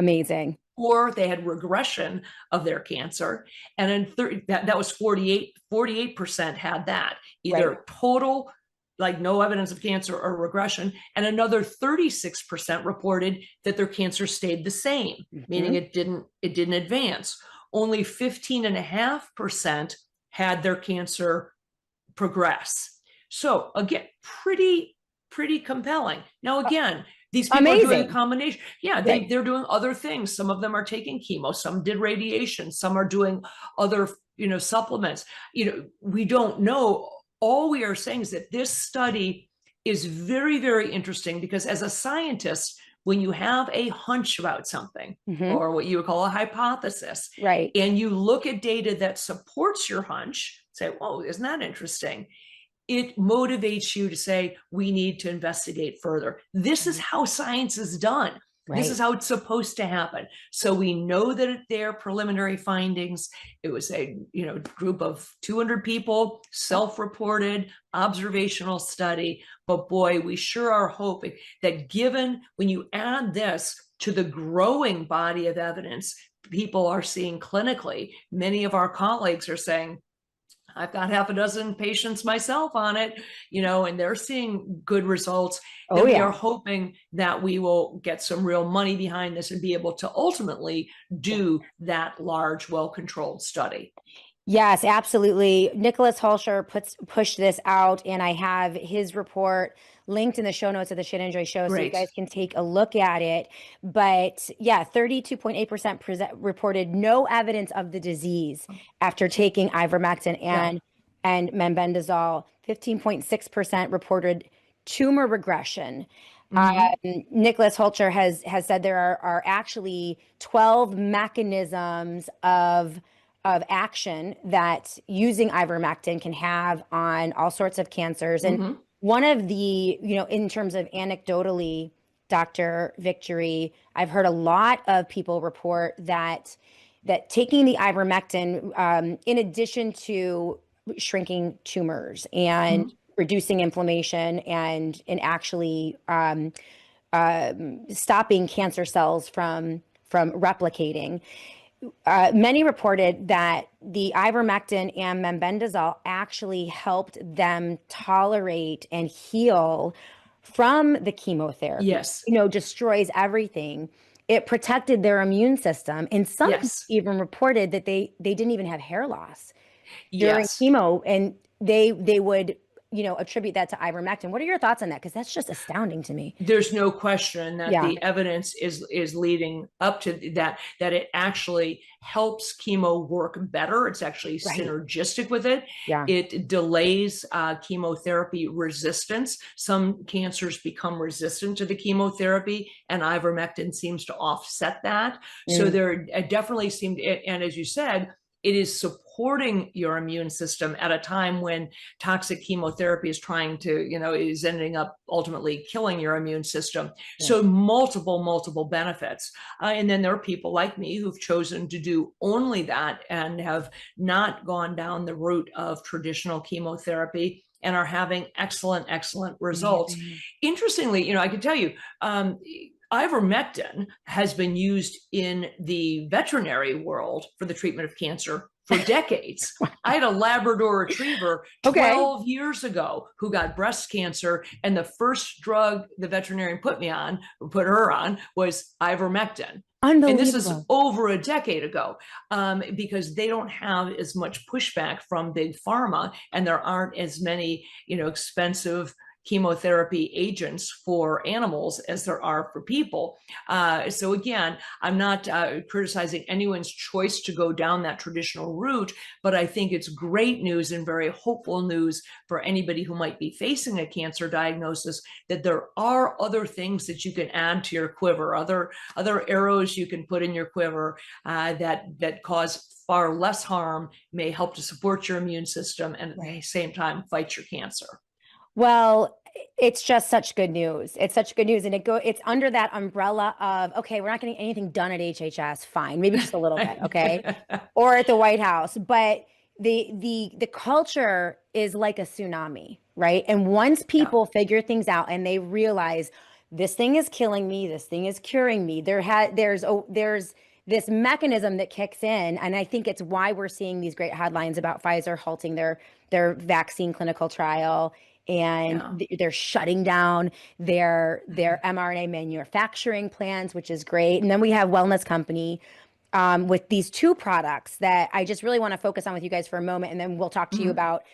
[SPEAKER 2] or they had regression of their cancer. And then that was 48% had that, either total, like no evidence of cancer, or regression. And another 36% reported that their cancer stayed the same, meaning it didn't advance. Only 15.5% had their cancer progress. So again, pretty compelling. Now, again, these people are doing a combination. They're doing other things. Some of them are taking chemo, some did radiation, some are doing other, supplements. We don't know. All we are saying is that this study is very, very interesting, because as a scientist, when you have a hunch about something, or what you would call a hypothesis, and you look at data that supports your hunch, say, whoa, isn't that interesting? It motivates you to say, we need to investigate further. This is how science is done. This is how it's supposed to happen. So we know that their preliminary findings, it was a group of 200 people, self-reported, observational study. But boy, we sure are hoping that given, when you add this to the growing body of evidence people are seeing clinically, many of our colleagues are saying, I've got half a dozen patients myself on it, and they're seeing good results. We are hoping that we will get some real money behind this and be able to ultimately do that large, well-controlled study.
[SPEAKER 1] Yes, absolutely. Nicholas Hulsher pushed this out, and I have his report linked in the show notes of the Shit and Joy show, so you
[SPEAKER 2] Great.
[SPEAKER 1] guys can take a look at it. But yeah, 32.8% reported no evidence of the disease after taking ivermectin
[SPEAKER 2] Yeah.
[SPEAKER 1] and mebendazole. 15.6% reported tumor regression.
[SPEAKER 2] Hmm.
[SPEAKER 1] Nicholas Hulsher has said there are actually 12 mechanisms of action that using ivermectin can have on all sorts of cancers. And
[SPEAKER 2] Hmm.
[SPEAKER 1] one of the, in terms of anecdotally, Dr. Victory, I've heard a lot of people report that taking the ivermectin, in addition to shrinking tumors and reducing inflammation and actually stopping cancer cells from replicating, many reported that the ivermectin and mebendazole actually helped them tolerate and heal from the chemotherapy.
[SPEAKER 2] Yes.
[SPEAKER 1] Destroys everything. It protected their immune system, and some people
[SPEAKER 2] Yes.
[SPEAKER 1] even reported that they didn't even have hair loss during
[SPEAKER 2] Yes.
[SPEAKER 1] chemo, and they would attribute that to ivermectin. What are your thoughts on that? Because that's just astounding to me.
[SPEAKER 2] There's no question that
[SPEAKER 1] Yeah,
[SPEAKER 2] the evidence is leading up to that it actually helps chemo work better. It's actually
[SPEAKER 1] right.
[SPEAKER 2] synergistic with it.
[SPEAKER 1] Yeah.
[SPEAKER 2] It delays chemotherapy resistance. Some cancers become resistant to the chemotherapy, and ivermectin seems to offset that. So
[SPEAKER 1] Mm,
[SPEAKER 2] there definitely seemed, and as you said, it is supporting your immune system at a time when toxic chemotherapy is trying to, is ending up ultimately killing your immune system.
[SPEAKER 1] right.
[SPEAKER 2] So multiple benefits. And then there are people like me who've chosen to do only that and have not gone down the route of traditional chemotherapy and are having excellent results.
[SPEAKER 1] Amazing.
[SPEAKER 2] Interestingly, I can tell you, ivermectin has been used in the veterinary world for the treatment of cancer for decades. I had a Labrador retriever
[SPEAKER 1] Okay.
[SPEAKER 2] 12 years ago who got breast cancer, and the first drug the veterinarian put me on, or put her on, was ivermectin. And this is
[SPEAKER 1] Unbelievable.
[SPEAKER 2] over a decade ago, because they don't have as much pushback from big pharma, and there aren't as many, expensive chemotherapy agents for animals as there are for people. So again, I'm not criticizing anyone's choice to go down that traditional route, but I think it's great news and very hopeful news for anybody who might be facing a cancer diagnosis, that there are other things that you can add to your quiver, other arrows you can put in your quiver, that cause far less harm, may help to support your immune system, and at the
[SPEAKER 1] Right.
[SPEAKER 2] same time fight your cancer.
[SPEAKER 1] Well, it's just such good news. It's such good news. And it's under that umbrella of, okay, we're not getting anything done at HHS. Fine. Maybe just a little bit. Okay. Or at the White House. But the culture is like a tsunami, right? And once
[SPEAKER 2] Yeah.
[SPEAKER 1] people figure things out and they realize this thing is killing me, this thing is curing me, there's this mechanism that kicks in. And I think it's why we're seeing these great headlines about Pfizer halting their vaccine clinical trial, and
[SPEAKER 2] Yeah.
[SPEAKER 1] they're shutting down their mRNA manufacturing plants, which is great. And then we have Wellness Company, with these two products that I just really want to focus on with you guys for a moment, and then we'll talk to you
[SPEAKER 2] Mm-hmm.
[SPEAKER 1] about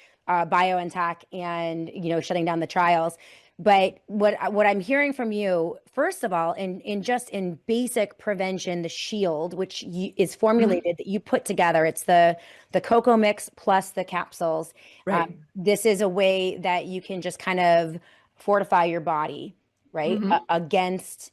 [SPEAKER 1] BioNTech and shutting down the trials. But what I'm hearing from you, first of all, in basic prevention, the Shield, which is
[SPEAKER 2] Mm-hmm.
[SPEAKER 1] formulated that you put together, it's the cocoa mix plus the capsules.
[SPEAKER 2] Right.
[SPEAKER 1] This is a way that you can just kind of fortify your body, right,
[SPEAKER 2] Mm-hmm.
[SPEAKER 1] against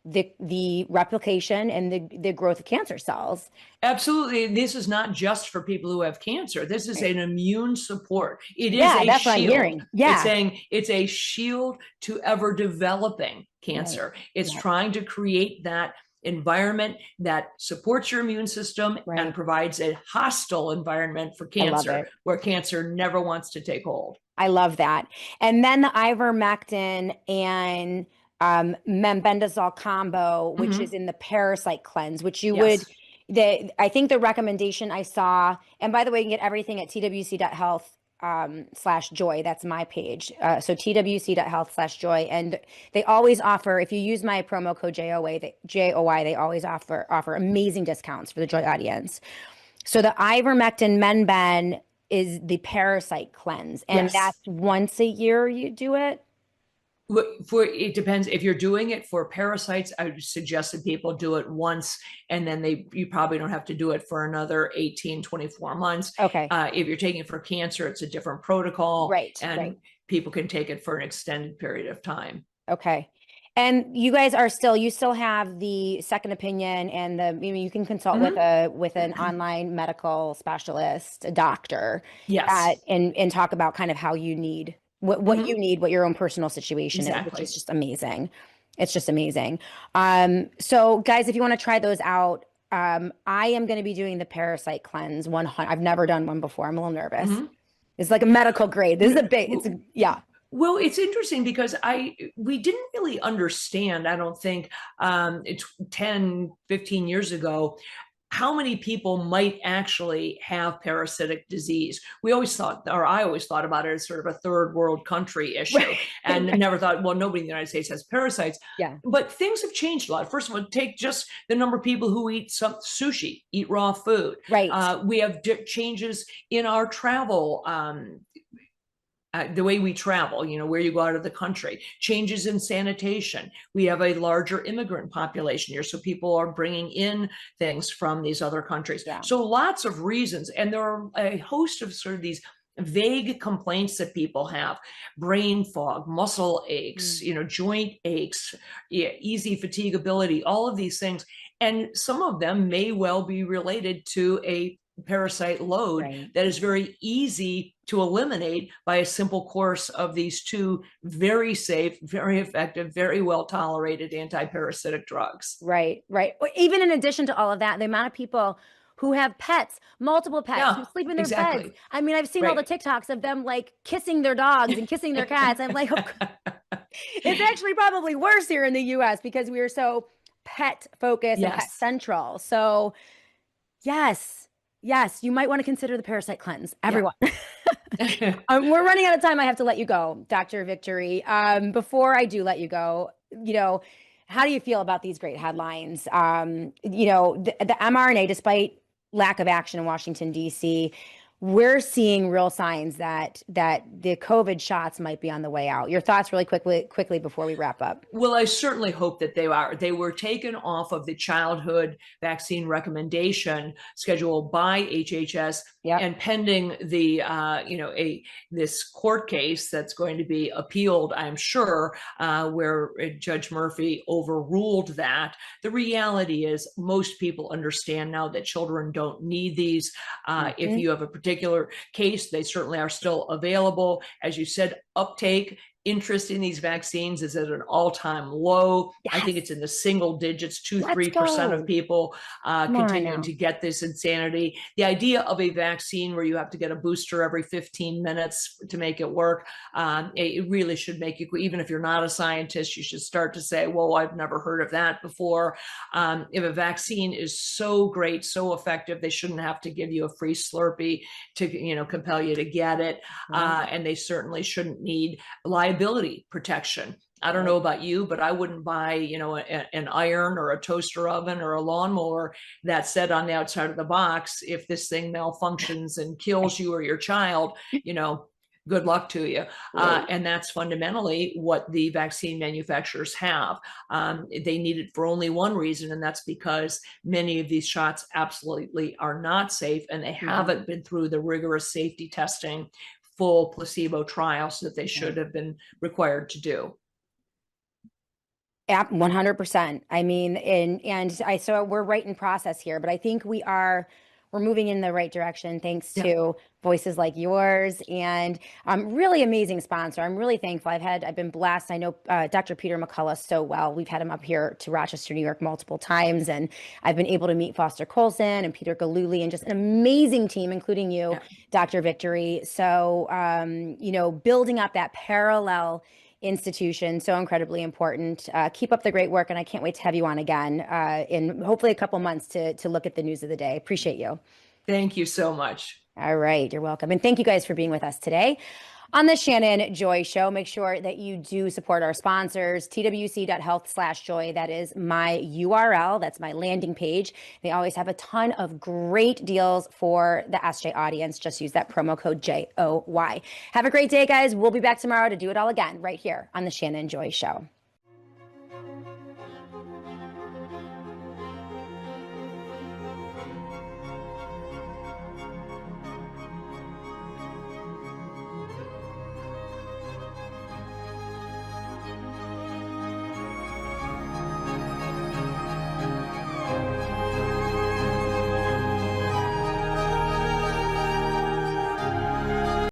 [SPEAKER 1] the replication and the growth of cancer cells.
[SPEAKER 2] Absolutely. This is not just for people who have cancer. This is
[SPEAKER 1] Right.
[SPEAKER 2] an immune support. It is
[SPEAKER 1] Yeah,
[SPEAKER 2] a
[SPEAKER 1] that's what I'm
[SPEAKER 2] shield.
[SPEAKER 1] hearing.
[SPEAKER 2] It's
[SPEAKER 1] Yeah.
[SPEAKER 2] saying it's a shield to ever developing
[SPEAKER 1] Right.
[SPEAKER 2] cancer. It's
[SPEAKER 1] Yeah.
[SPEAKER 2] trying to create that environment that supports your immune system and
[SPEAKER 1] Right.
[SPEAKER 2] provides a hostile environment for
[SPEAKER 1] I love
[SPEAKER 2] cancer,
[SPEAKER 1] it.
[SPEAKER 2] where cancer never wants to take hold.
[SPEAKER 1] I love that. And then the ivermectin and mebendazole combo, which is
[SPEAKER 2] Mm-hmm.
[SPEAKER 1] in the parasite cleanse, which you would,
[SPEAKER 2] Yes.
[SPEAKER 1] I think the recommendation I saw, and by the way, you can get everything at twc.health slash joy. That's my page. So twc.health slash joy. And they always offer, if you use my promo code JOY, they always offer amazing discounts for the joy audience. So the ivermectin menben is the parasite cleanse, and
[SPEAKER 2] Yes.
[SPEAKER 1] that's once a year you do it.
[SPEAKER 2] For it depends if you're doing it for parasites. I would suggest that people do it once, and then you probably don't have to do it for another 18-24 months.
[SPEAKER 1] Okay.
[SPEAKER 2] If you're taking it for cancer, it's a different protocol,
[SPEAKER 1] Right,
[SPEAKER 2] and
[SPEAKER 1] right.
[SPEAKER 2] people can take it for an extended period of time.
[SPEAKER 1] Okay. And you guys are still, you still have the second opinion and you can consult with
[SPEAKER 2] Mhm.
[SPEAKER 1] an online medical specialist, a doctor,
[SPEAKER 2] Yes.
[SPEAKER 1] and talk about kind of how you need what you
[SPEAKER 2] Mhm.
[SPEAKER 1] need, what your own personal situation is, which is
[SPEAKER 2] Exactly.
[SPEAKER 1] just amazing. It's just amazing. So guys, if you want to try those out, I am going to be doing the parasite cleanse 100. I've never done one before. I'm a little nervous.
[SPEAKER 2] Mhm.
[SPEAKER 1] It's like a medical grade. This is a big, it's a, yeah.
[SPEAKER 2] Well, it's interesting because we didn't really understand, I don't think, it's 10, 15 years ago, how many people might actually have parasitic disease. We always thought, or I always thought about it as sort of a third world country issue,
[SPEAKER 1] Right.
[SPEAKER 2] and
[SPEAKER 1] Right.
[SPEAKER 2] never thought, well, nobody in the United States has parasites.
[SPEAKER 1] Yeah.
[SPEAKER 2] But things have changed a lot. First of all, take just the number of people who eat some sushi, eat raw food.
[SPEAKER 1] Right.
[SPEAKER 2] We have changes in our travel, the way we travel, where you go out of the country, changes in sanitation. We have a larger immigrant population here, so people are bringing in things from these other countries.
[SPEAKER 1] Yeah.
[SPEAKER 2] So lots of reasons, and there are a host of sort of these vague complaints that people have: brain fog, muscle aches,
[SPEAKER 1] Mm.
[SPEAKER 2] joint aches, easy fatigability, all of these things. And some of them may well be related to a parasite load
[SPEAKER 1] Right.
[SPEAKER 2] that is very easy to eliminate by a simple course of these two very safe, very effective, very well tolerated anti-parasitic drugs.
[SPEAKER 1] Right. Right. Even in addition to all of that, the amount of people who have pets, multiple pets, who
[SPEAKER 2] Yeah,
[SPEAKER 1] sleep in their beds.
[SPEAKER 2] exactly.
[SPEAKER 1] I mean, I've seen all the
[SPEAKER 2] Right.
[SPEAKER 1] TikToks of them like kissing their dogs and kissing their cats. I'm like, it's actually probably worse here in the US because we are so pet focused and pet
[SPEAKER 2] Yes.
[SPEAKER 1] central. So, yes, yes, you might want to consider the parasite cleanse,
[SPEAKER 2] Yeah.
[SPEAKER 1] everyone. We're running out of time. I have to let you go, Dr. Victory. Before I do let you go, how do you feel about these great headlines? The mRNA, despite lack of action in Washington, D.C., we're seeing real signs that the COVID shots might be on the way out. Your thoughts really quickly before we wrap up.
[SPEAKER 2] Well, I certainly hope that they are. They were taken off of the childhood vaccine recommendation schedule by HHS,
[SPEAKER 1] Yep.
[SPEAKER 2] and pending the this court case that's going to be appealed, I'm sure, where Judge Murphy overruled that. The reality is most people understand now that children don't need these. If
[SPEAKER 1] Mhm.
[SPEAKER 2] you have a particular case, they certainly are still available. As you said, uptake, interest in these vaccines is at an all-time low. I think
[SPEAKER 1] Yes.
[SPEAKER 2] it's in the single digits, two,
[SPEAKER 1] Let's
[SPEAKER 2] 3% of
[SPEAKER 1] go.
[SPEAKER 2] people
[SPEAKER 1] Come on
[SPEAKER 2] continuing
[SPEAKER 1] now.
[SPEAKER 2] to get this insanity. The idea of a vaccine where you have to get a booster every 15 minutes to make it work, it really should make you, even if you're not a scientist, you should start to say, well, I've never heard of that before. If a vaccine is so great, so effective, they shouldn't have to give you a free Slurpee to compel you to get it.
[SPEAKER 1] Right.
[SPEAKER 2] And they certainly shouldn't need liability protection. I don't
[SPEAKER 1] Right.
[SPEAKER 2] know about you, but I wouldn't buy, an iron or a toaster oven or a lawnmower that said on the outside of the box, if this thing malfunctions and kills you or your child, good luck to you.
[SPEAKER 1] Right.
[SPEAKER 2] And that's fundamentally what the vaccine manufacturers have. They need it for only one reason, and that's because many of these shots absolutely are not safe, and they
[SPEAKER 1] Mhm.
[SPEAKER 2] haven't been through the rigorous safety testing, full placebo trials that they should
[SPEAKER 1] Right.
[SPEAKER 2] have been required to do.
[SPEAKER 1] 100%. I mean, and so we're right in process here, but I think we're moving in the right direction thanks
[SPEAKER 2] Yeah.
[SPEAKER 1] to voices like yours and really amazing sponsor. I'm really thankful. I've been blessed. I know Dr. Peter McCullough so well. We've had him up here to Rochester, New York multiple times, and I've been able to meet Foster Colson and Peter Galuli and just an amazing team, including you,
[SPEAKER 2] Yeah.
[SPEAKER 1] Dr. Victory. So, building up that parallel institution, so incredibly important. Keep up the great work, and I can't wait to have you on again in hopefully a couple months to look at the news of the day. Appreciate you.
[SPEAKER 2] Thank you so much.
[SPEAKER 1] All right, you're welcome. And thank you guys for being with us today. on the Shannon Joy Show. Make sure that you do support our sponsors, twc.health/joy. That is my URL. That's my landing page. They always have a ton of great deals for the Ask Jay audience. Just use that promo code JOY. Have a great day, guys. We'll be back tomorrow to do it all again right here on the Shannon Joy Show.